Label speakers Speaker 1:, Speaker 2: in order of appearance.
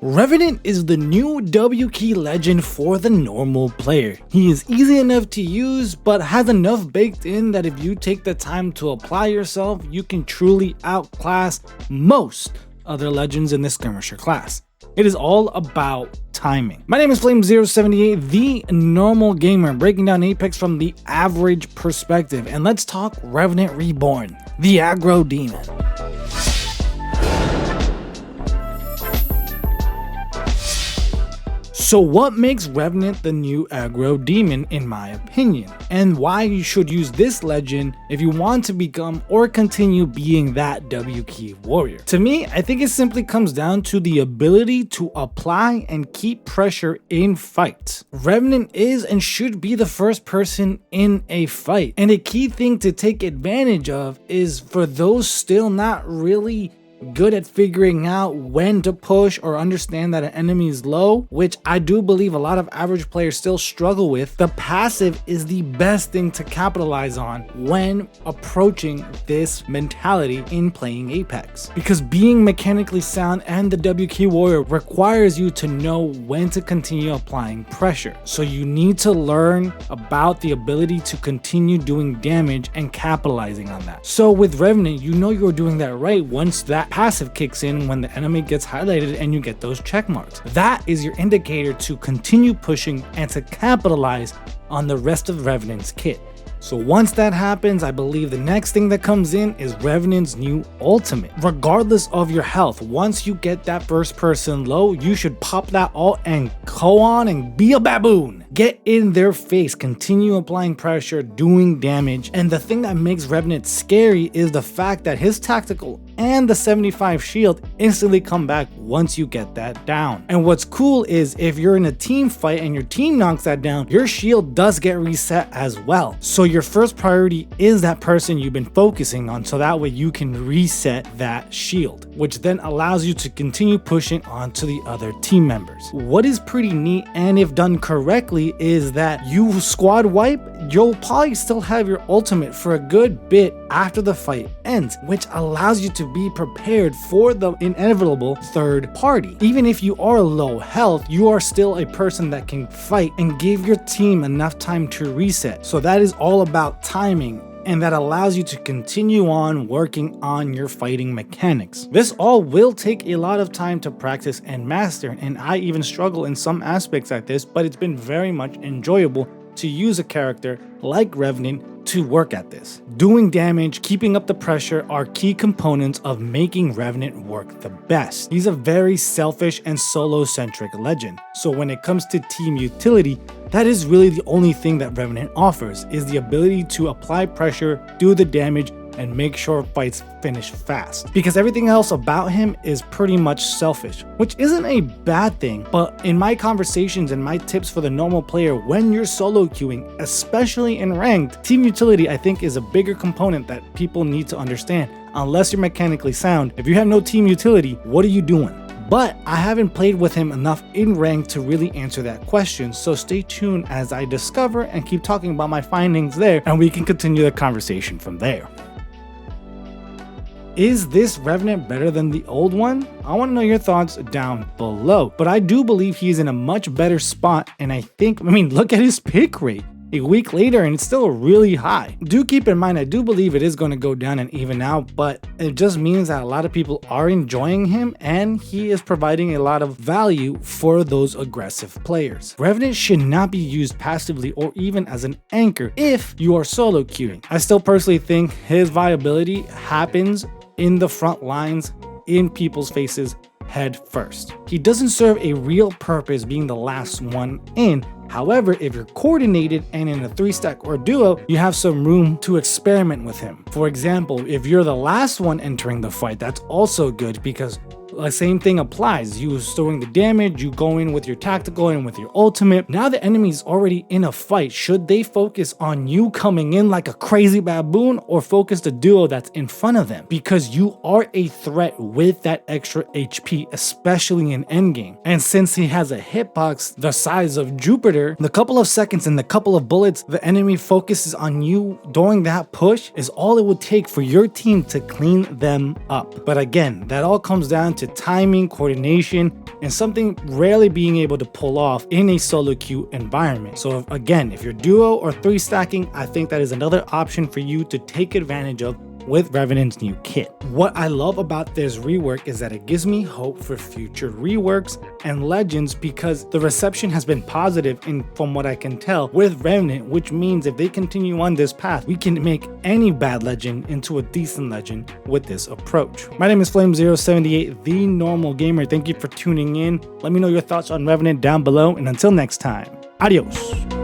Speaker 1: Revenant is the new W key legend for the normal player. He is easy enough to use, but has enough baked in that if you take the time to apply yourself, you can truly outclass most other legends in the skirmisher class. It is all about timing. My name is Flame078, the normal gamer, breaking down Apex from the average perspective, and let's talk Revenant Reborn, the aggro demon. So what makes Revenant the new aggro demon in my opinion, and why you should use this legend if you want to become or continue being that W key warrior? To me, I think it simply comes down to the ability to apply and keep pressure in fights. Revenant is and should be the first person in a fight, and a key thing to take advantage of is for those still not really good at figuring out when to push or understand that an enemy is low, which I do believe a lot of average players still struggle with. The passive is the best thing to capitalize on when approaching this mentality in playing Apex, because being mechanically sound and the W key warrior requires you to know when to continue applying pressure. So you need to learn about the ability to continue doing damage and capitalizing on that. So with Revenant, you know you're doing that right once that passive kicks in when the enemy gets highlighted and you get those check marks. That is your indicator to continue pushing and to capitalize on the rest of Revenant's kit. So once that happens, I believe the next thing that comes in is Revenant's new ultimate. Regardless of your health, once you get that first person low, you should pop that ult and go on and be a baboon. Get in their face, continue applying pressure, doing damage. And the thing that makes Revenant scary is the fact that his tactical and the 75 shield instantly come back once you get that down. And what's cool is if you're in a team fight and your team knocks that down, your shield does get reset as well. So your first priority is that person you've been focusing on, so that way you can reset that shield, which then allows you to continue pushing on to the other team members. What is pretty neat, and if done correctly, is that you squad wipe, you'll probably still have your ultimate for a good bit after the fight ends, which allows you to be prepared for the inevitable third party. Even if you are low health, you are still a person that can fight and give your team enough time to reset. So that is all about timing, and that allows you to continue on working on your fighting mechanics. This all will take a lot of time to practice and master, and I even struggle in some aspects at this, but it's been very much enjoyable to use a character like Revenant to work at this. Doing damage, keeping up the pressure are key components of making Revenant work the best. He's a very selfish and solo-centric legend, so when it comes to team utility, that is really the only thing that Revenant offers, is the ability to apply pressure, do the damage, and make sure fights finish fast. Because everything else about him is pretty much selfish, which isn't a bad thing, but in my conversations and my tips for the normal player when you're solo queuing, especially in ranked, team utility I think is a bigger component that people need to understand. Unless you're mechanically sound, if you have no team utility, what are you doing? But I haven't played with him enough in rank to really answer that question, so stay tuned as I discover and keep talking about my findings there, and we can continue the conversation from there. Is this Revenant better than the old one? I want to know your thoughts down below, but I do believe he's in a much better spot, and I mean, look at his pick rate. A week later and it's still really high. Do keep in mind, I do believe it is going to go down and even out, but it just means that a lot of people are enjoying him and he is providing a lot of value for those aggressive players. Revenant should not be used passively or even as an anchor if you are solo queuing. I still personally think his viability happens in the front lines, in people's faces, head first. He doesn't serve a real purpose being the last one in. However, if you're coordinated and in a 3-stack or duo, you have some room to experiment with him. For example, if you're the last one entering the fight, that's also good because the same thing applies. You storing the damage, you go in with your tactical and with your ultimate. Now the enemy's already in a fight. Should they focus on you coming in like a crazy baboon or focus the duo that's in front of them? Because you are a threat with that extra HP, especially in endgame. And since he has a hitbox the size of Jupiter, the couple of seconds and the couple of bullets the enemy focuses on you during that push is all it would take for your team to clean them up. But again, that all comes down to timing, coordination, and something rarely being able to pull off in a solo queue environment. So again, if you're duo or 3 stacking, I think that is another option for you to take advantage of with Revenant's new kit. What I love about this rework is that it gives me hope for future reworks and legends, because the reception has been positive and from what I can tell with Revenant, which means if they continue on this path, we can make any bad legend into a decent legend with this approach. My name is Flame078, the normal gamer. Thank you for tuning in. Let me know your thoughts on Revenant down below, and until next time, adios.